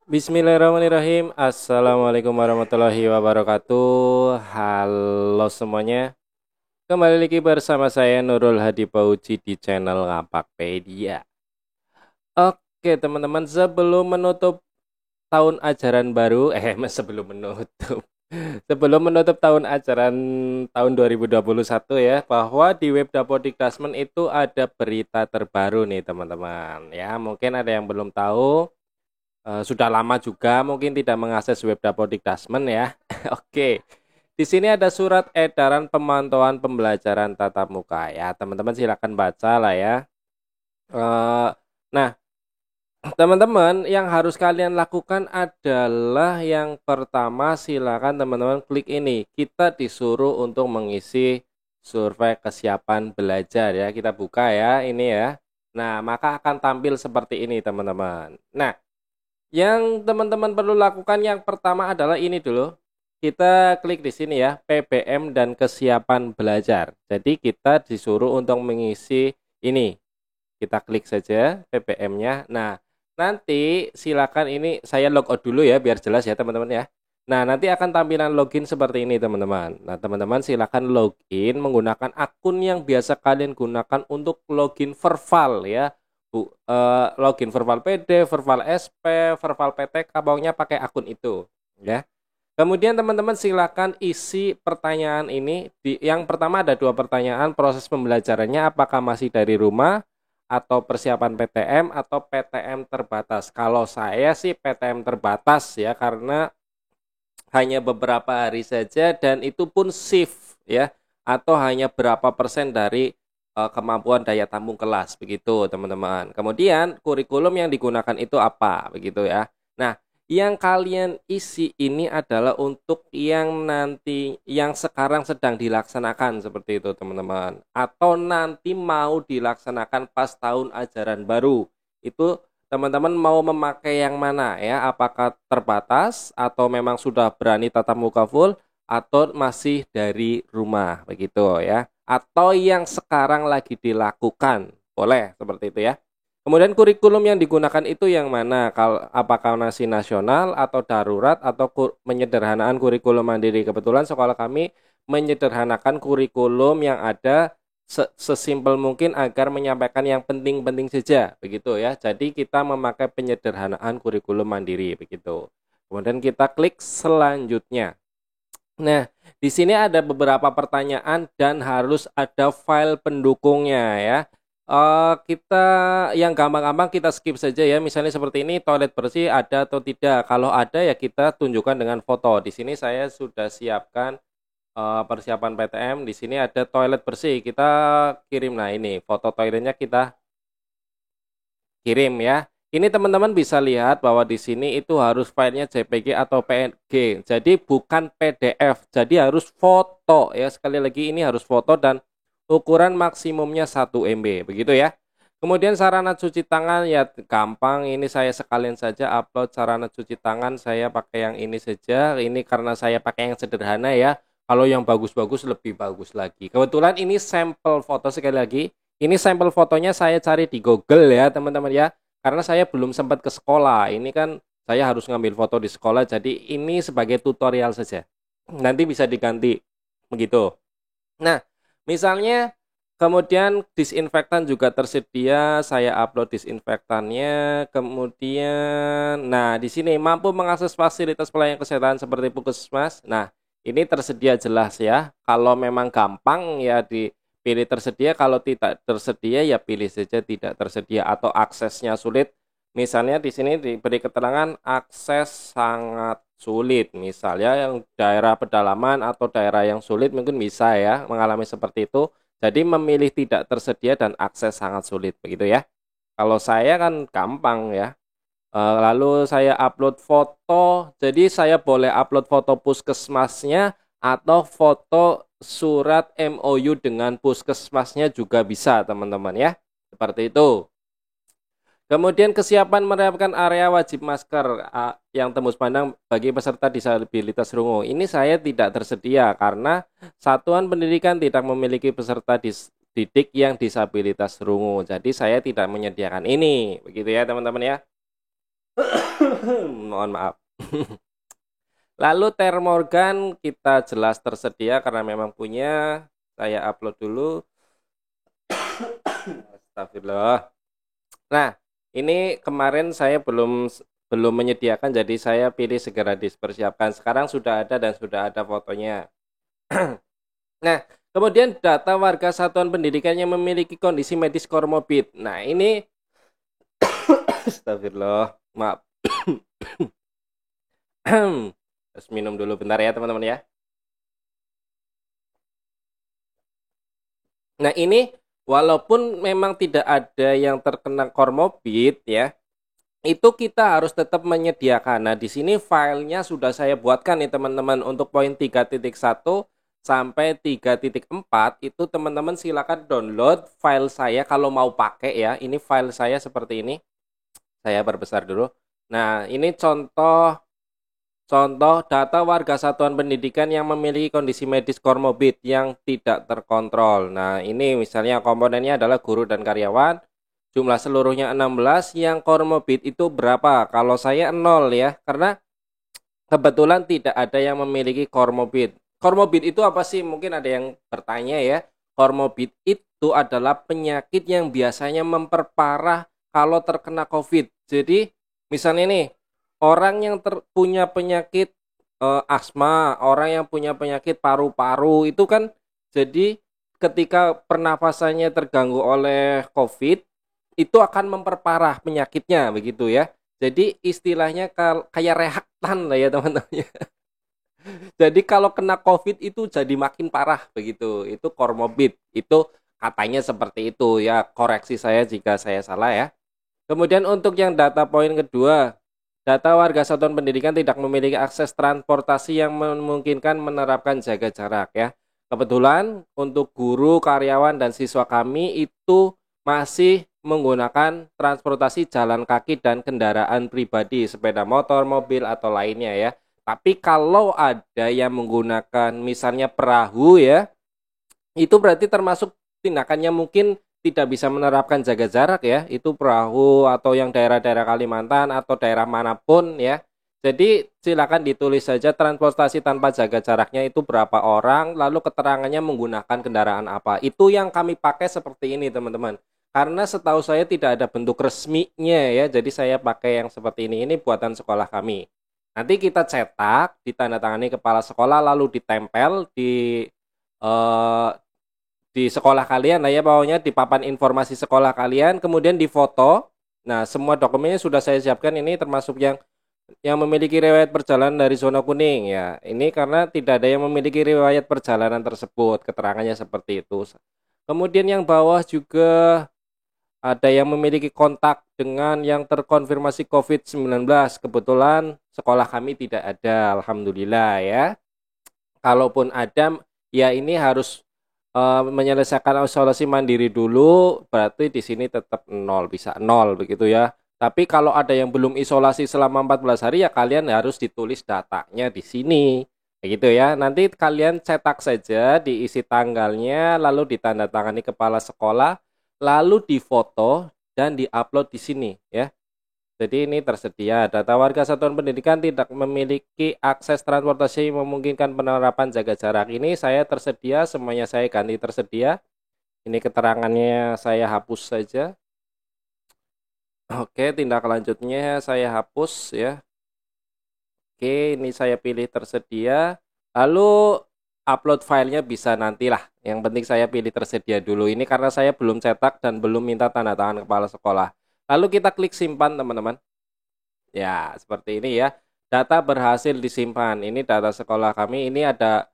Bismillahirrahmanirrahim. Assalamualaikum warahmatullahi wabarakatuh. Halo semuanya. Kembali lagi bersama saya Nurul Hadi Pauji di channel Ngapakpedia. Oke teman-teman, sebelum menutup tahun ajaran baru, sebelum menutup. Sebelum menutup tahun ajaran tahun 2021 ya, bahwa di web Dapodikdasmen itu ada berita terbaru nih teman-teman. Ya, mungkin ada yang belum tahu. Sudah lama juga mungkin tidak mengakses web Dapodikdasmen ya. Oke. Di sini ada surat edaran pemantauan pembelajaran tatap muka ya. Teman-teman silakan baca lah ya. Eh, nah, teman-teman yang harus kalian lakukan adalah yang pertama silakan teman-teman klik ini. Kita disuruh untuk mengisi survei kesiapan belajar ya. Kita buka ya ini ya. Nah, maka akan tampil seperti ini teman-teman. Nah, yang teman-teman perlu lakukan yang pertama adalah ini dulu. Kita klik di sini ya, PBM dan kesiapan belajar. Jadi kita disuruh untuk mengisi ini. Kita klik saja PBM-nya. Nah, nanti silakan ini saya log out dulu ya biar jelas ya teman-teman ya. Nah, nanti akan tampilan login seperti ini teman-teman. Nah, teman-teman silakan login menggunakan akun yang biasa kalian gunakan untuk login verbal ya. Login verbal PD, verbal SP, verbal PTK, pokoknya pakai akun itu ya. Kemudian teman-teman silakan isi pertanyaan ini. Yang pertama ada dua pertanyaan, proses pembelajarannya apakah masih dari rumah atau persiapan PTM atau PTM terbatas. Kalau saya sih PTM terbatas ya, karena hanya beberapa hari saja dan itu pun shift ya, atau hanya berapa persen dari kemampuan daya tampung kelas begitu teman-teman. Kemudian kurikulum yang digunakan itu apa begitu ya. Nah, yang kalian isi ini adalah untuk yang nanti yang sekarang sedang dilaksanakan seperti itu teman-teman, atau nanti mau dilaksanakan pas tahun ajaran baru. Itu teman-teman mau memakai yang mana ya? Apakah terbatas atau memang sudah berani tatap muka full atau masih dari rumah begitu ya? Atau yang sekarang lagi dilakukan. Boleh seperti itu ya. Kemudian kurikulum yang digunakan itu yang mana? Apakah masih nasional atau darurat atau menyederhanakan kurikulum mandiri? Kebetulan sekolah kami menyederhanakan kurikulum yang ada sesimpel mungkin agar menyampaikan yang penting-penting saja begitu ya. Jadi kita memakai penyederhanaan kurikulum mandiri begitu. Kemudian kita klik selanjutnya. Nah, di sini ada beberapa pertanyaan dan harus ada file pendukungnya ya. Kita yang gampang-gampang kita skip saja ya. Misalnya seperti ini, toilet bersih ada atau tidak. Kalau ada ya kita tunjukkan dengan foto. Di sini saya sudah siapkan persiapan PTM. Di sini ada toilet bersih. Kita kirim. Nah, ini foto toiletnya kita kirim ya. Ini teman-teman bisa lihat bahwa di sini itu harus filenya JPG atau PNG. Jadi bukan PDF. Jadi harus foto ya. Sekali lagi ini harus foto dan ukuran maksimumnya 1 MB. Begitu ya. Kemudian sarana cuci tangan ya gampang. Ini saya sekalian saja upload sarana cuci tangan. Saya pakai yang ini saja. Ini karena saya pakai yang sederhana ya. Kalau yang bagus-bagus lebih bagus lagi. Kebetulan ini sampel foto sekali lagi. Ini sampel fotonya saya cari di Google ya teman-teman ya. Karena saya belum sempat ke sekolah. Ini kan saya harus ngambil foto di sekolah. Jadi ini sebagai tutorial saja. Nanti bisa diganti begitu. Nah, misalnya kemudian disinfektan juga tersedia. Saya upload disinfektannya. Kemudian, nah di sini mampu mengakses fasilitas pelayanan kesehatan seperti puskesmas. Nah, ini tersedia jelas ya. Kalau memang gampang ya dipilih tersedia, kalau tidak tersedia ya pilih saja tidak tersedia atau aksesnya sulit. Misalnya di sini diberi keterangan akses sangat sulit. Misalnya yang daerah pedalaman atau daerah yang sulit mungkin bisa ya mengalami seperti itu. Jadi memilih tidak tersedia dan akses sangat sulit begitu ya. Kalau saya kan gampang ya. Lalu saya upload foto, jadi saya boleh upload foto puskesmasnya atau foto surat MOU dengan puskesmasnya juga bisa teman-teman ya. Seperti itu. Kemudian kesiapan menerapkan area wajib masker yang tembus pandang bagi peserta disabilitas rungu. Ini saya tidak tersedia karena satuan pendidikan tidak memiliki peserta didik yang disabilitas rungu. Jadi saya tidak menyediakan ini. Begitu ya teman-teman ya. Mohon maaf. Lalu termorgan kita jelas tersedia karena memang punya. Saya upload dulu. Astagfirullah. Nah, ini kemarin saya belum menyediakan, jadi saya pilih segera dipersiapkan. Sekarang sudah ada dan sudah ada fotonya. Nah, kemudian data warga satuan pendidikan yang memiliki kondisi medis komorbid. Nah, ini astagfirullah, maaf. Terus minum dulu bentar ya, teman-teman ya. Nah, ini walaupun memang tidak ada yang terkena komorbid ya, itu kita harus tetap menyediakan. Nah, di sini filenya sudah saya buatkan nih teman-teman untuk poin 3.1 sampai 3.4 itu teman-teman silakan download file saya kalau mau pakai ya. Ini file saya seperti ini. Saya perbesar dulu. Nah, ini contoh data warga satuan pendidikan yang memiliki kondisi medis komorbid yang tidak terkontrol. Nah, ini misalnya komponennya adalah guru dan karyawan. Jumlah seluruhnya 16, yang komorbid itu berapa? Kalau saya 0 ya, karena kebetulan tidak ada yang memiliki komorbid. Komorbid itu apa sih? Mungkin ada yang bertanya ya. Komorbid itu adalah penyakit yang biasanya memperparah kalau terkena COVID. Jadi, misalnya nih, orang yang punya penyakit asma, orang yang punya penyakit paru-paru itu kan jadi ketika pernafasannya terganggu oleh COVID itu akan memperparah penyakitnya begitu ya. Jadi istilahnya kayak reaktan lah ya teman-teman. Jadi kalau kena COVID itu jadi makin parah begitu. Itu komorbid. Itu katanya seperti itu ya. Koreksi saya jika saya salah ya. Kemudian untuk yang data poin kedua, data warga satuan pendidikan tidak memiliki akses transportasi yang memungkinkan menerapkan jaga jarak ya. Kebetulan untuk guru, karyawan, dan siswa kami itu masih menggunakan transportasi jalan kaki dan kendaraan pribadi, sepeda motor, mobil, atau lainnya ya. Tapi kalau ada yang menggunakan misalnya perahu ya, itu berarti termasuk tindakannya mungkin tidak bisa menerapkan jaga jarak ya, itu perahu atau yang daerah-daerah Kalimantan atau daerah manapun ya. Jadi silakan ditulis saja transportasi tanpa jaga jaraknya itu berapa orang, lalu keterangannya menggunakan kendaraan apa. Itu yang kami pakai seperti ini teman-teman. Karena setahu saya tidak ada bentuk resminya ya, jadi saya pakai yang seperti ini. Ini buatan sekolah kami. Nanti kita cetak, ditandatangani kepala sekolah, lalu ditempel eh, di sekolah kalian lah ya, pokoknya di papan informasi sekolah kalian, kemudian difoto. Nah, semua dokumennya sudah saya siapkan ini termasuk yang memiliki riwayat perjalanan dari zona kuning ya. Ini karena tidak ada yang memiliki riwayat perjalanan tersebut, keterangannya seperti itu. Kemudian yang bawah juga ada yang memiliki kontak dengan yang terkonfirmasi COVID-19. Kebetulan sekolah kami tidak ada, alhamdulillah ya. Kalaupun ada, ya ini harus menyelesaikan isolasi mandiri dulu, berarti di sini tetap 0, bisa 0 begitu ya. Tapi kalau ada yang belum isolasi selama 14 hari ya kalian harus ditulis datanya di sini. Begitu ya. Nanti kalian cetak saja, diisi tanggalnya, lalu ditandatangani kepala sekolah, lalu difoto dan diupload di sini ya. Jadi ini tersedia. Data warga satuan pendidikan tidak memiliki akses transportasi memungkinkan penerapan jaga jarak. Ini saya tersedia, semuanya saya ganti tersedia. Ini keterangannya saya hapus saja. Oke, tindak lanjutnya saya hapus ya. Oke, ini saya pilih tersedia. Lalu upload filenya bisa nantilah. Yang penting saya pilih tersedia dulu. Ini karena saya belum cetak dan belum minta tanda tangan kepala sekolah. Lalu kita klik simpan teman-teman. Ya, seperti ini ya. Data berhasil disimpan. Ini data sekolah kami. Ini ada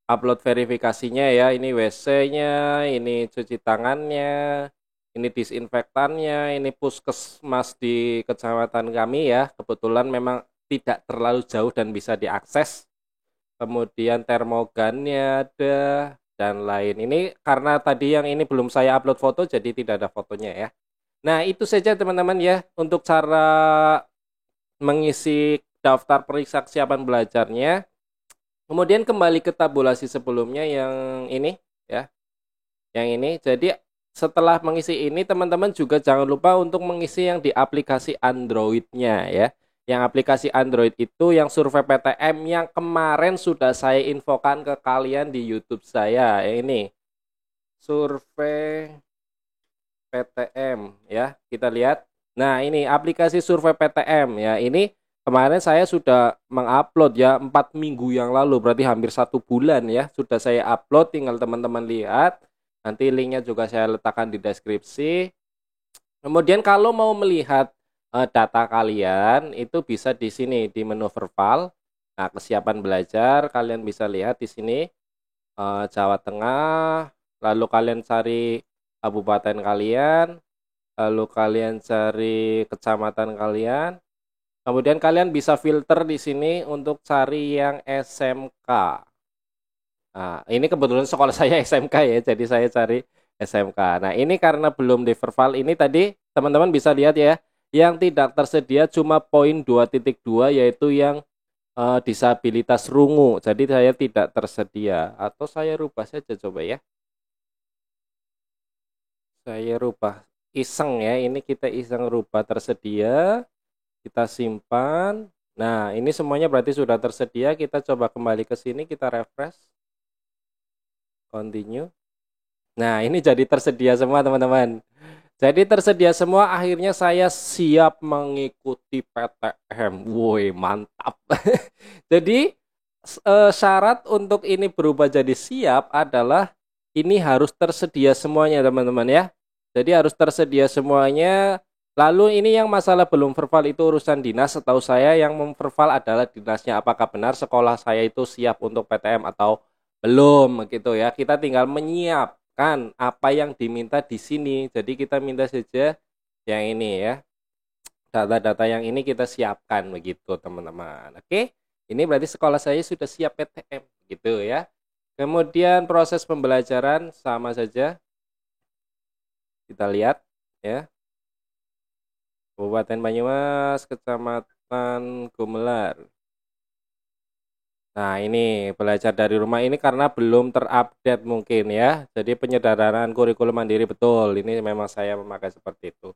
upload verifikasinya ya. Ini WC-nya, ini cuci tangannya, ini disinfektannya, ini puskesmas di kecamatan kami ya. Kebetulan memang tidak terlalu jauh dan bisa diakses. Kemudian termogannya ada dan lain. Ini karena tadi yang ini belum saya upload foto jadi tidak ada fotonya ya. Nah, itu saja teman-teman ya untuk cara mengisi daftar periksa kesiapan belajarnya. Kemudian kembali ke tabulasi sebelumnya yang ini ya. Yang ini. Jadi setelah mengisi ini teman-teman juga jangan lupa untuk mengisi yang di aplikasi Android-nya ya. Yang aplikasi Android itu yang survei PTM yang kemarin sudah saya infokan ke kalian di YouTube saya. Ini survei PTM ya, kita lihat. Nah, ini aplikasi survei PTM ya. Ini kemarin saya sudah mengupload ya 4 minggu yang lalu, berarti hampir 1 bulan ya. Sudah saya upload, tinggal teman-teman lihat. Nanti linknya juga saya letakkan di deskripsi. Kemudian kalau mau melihat data kalian itu bisa di sini di menu verbal. Nah, kesiapan belajar kalian bisa lihat di sini Jawa Tengah, lalu kalian cari kabupaten kalian, lalu kalian cari kecamatan kalian. Kemudian kalian bisa filter di sini untuk cari yang SMK. Nah, ini kebetulan sekolah saya SMK ya, jadi saya cari SMK. Nah, ini karena belum di verbal, ini tadi teman-teman bisa lihat ya, yang tidak tersedia cuma poin 2.2 yaitu yang disabilitas rungu. Jadi saya tidak tersedia, atau saya rubah saja coba ya. Saya rubah iseng ya, ini kita iseng rubah tersedia, kita simpan. Nah, ini semuanya berarti sudah tersedia. Kita coba kembali ke sini, kita refresh, continue. Nah, ini jadi tersedia semua teman-teman. Jadi tersedia semua, akhirnya saya siap mengikuti PTM. Woi, mantap. Jadi syarat untuk ini berubah jadi siap adalah ini harus tersedia semuanya teman-teman ya. Jadi harus tersedia semuanya. Lalu ini yang masalah belum verbal itu urusan dinas. Setahu saya yang memverbal adalah dinasnya. Apakah benar sekolah saya itu siap untuk PTM atau belum gitu ya. Kita tinggal menyiapkan apa yang diminta di sini. Jadi kita minta saja yang ini ya. Data-data yang ini kita siapkan begitu teman-teman. Oke. Ini berarti sekolah saya sudah siap PTM gitu ya. Kemudian proses pembelajaran sama saja. Kita lihat ya. Kabupaten Banyumas, Kecamatan Gumelar. Nah, ini belajar dari rumah ini karena belum terupdate mungkin ya. Jadi penyederhanaan kurikulum mandiri betul. Ini memang saya memakai seperti itu.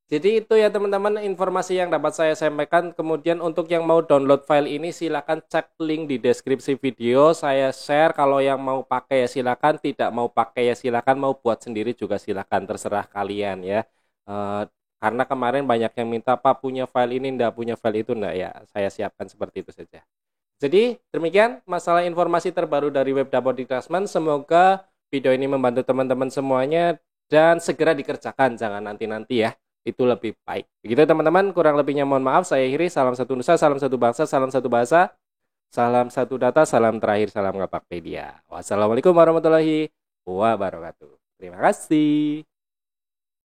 Jadi itu ya teman-teman informasi yang dapat saya sampaikan. Kemudian untuk yang mau download file ini silakan cek link di deskripsi video. Saya share, kalau yang mau pakai ya silakan, tidak mau pakai ya silakan, mau buat sendiri juga silakan, terserah kalian ya. Karena kemarin banyak yang minta, Pak punya file ini, enggak punya file itu, enggak ya. Saya siapkan seperti itu saja. Jadi demikian masalah informasi terbaru dari Web Dapur Dikdasmen. Semoga video ini membantu teman-teman semuanya dan segera dikerjakan, jangan nanti-nanti ya. Itu lebih baik. Begitu teman-teman, kurang lebihnya mohon maaf. Saya akhiri, salam satu nusa, salam satu bangsa, salam satu bahasa, salam satu data, salam terakhir, salam Ngapakpedia. Wassalamualaikum warahmatullahi wabarakatuh. Terima kasih.